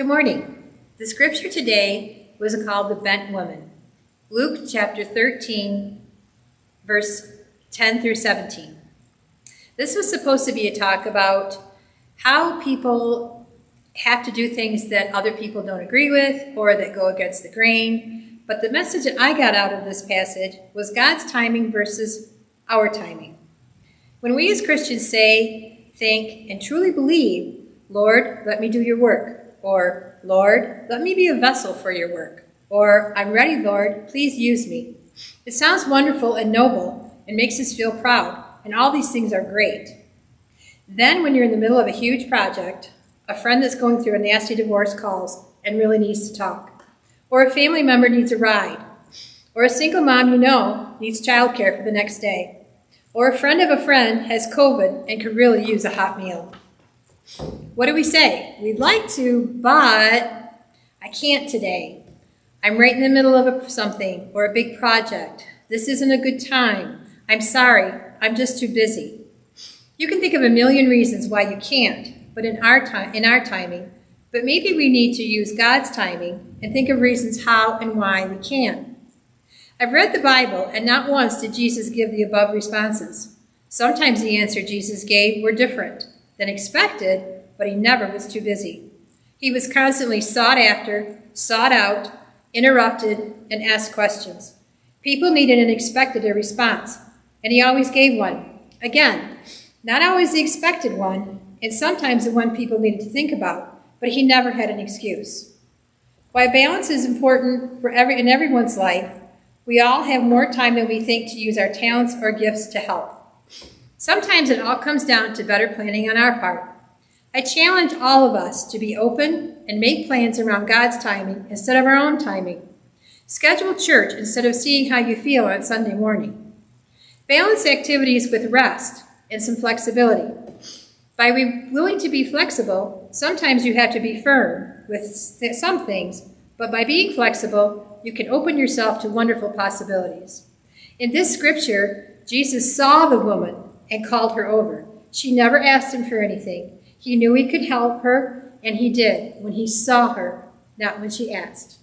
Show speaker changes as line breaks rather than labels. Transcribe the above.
Good morning. The scripture today was called the bent woman. Luke chapter 13, verse 10 through 17. This was supposed to be a talk about how people have to do things that other people don't agree with or that go against the grain. But the message that I got out of this passage was God's timing versus our timing. When we as Christians say, think, and truly believe, Lord, let me do your work, or Lord, let me be a vessel for your work, or I'm ready, Lord, please use me. It sounds wonderful and noble and makes us feel proud, and all these things are great. Then when you're in the middle of a huge project, a friend that's going through a nasty divorce calls and really needs to talk, or a family member needs a ride, or a single mom you know needs childcare for the next day, or a friend of a friend has COVID and could really use a hot meal. What do we say? We'd like to, but I can't today. I'm right in the middle of something or a big project. This isn't a good time. I'm sorry. I'm just too busy. You can think of a million reasons why you can't, but in our timing. But maybe we need to use God's timing and think of reasons how and why we can. I've read the Bible, and not once did Jesus give the above responses. Sometimes the answer Jesus gave were different than expected, but he never was too busy. He was constantly sought after, sought out, interrupted, and asked questions. People needed and expected a response, and he always gave one. Again, not always the expected one, and sometimes the one people needed to think about, but he never had an excuse. While balance is important in everyone's life, we all have more time than we think to use our talents or gifts to help. Sometimes it all comes down to better planning on our part. I challenge all of us to be open and make plans around God's timing instead of our own timing. Schedule church instead of seeing how you feel on Sunday morning. Balance activities with rest and some flexibility. By being willing to be flexible, sometimes you have to be firm with some things, but by being flexible, you can open yourself to wonderful possibilities. In this scripture, Jesus saw the woman and called her over. She never asked him for anything. He knew he could help her, and he did when he saw her, not when she asked.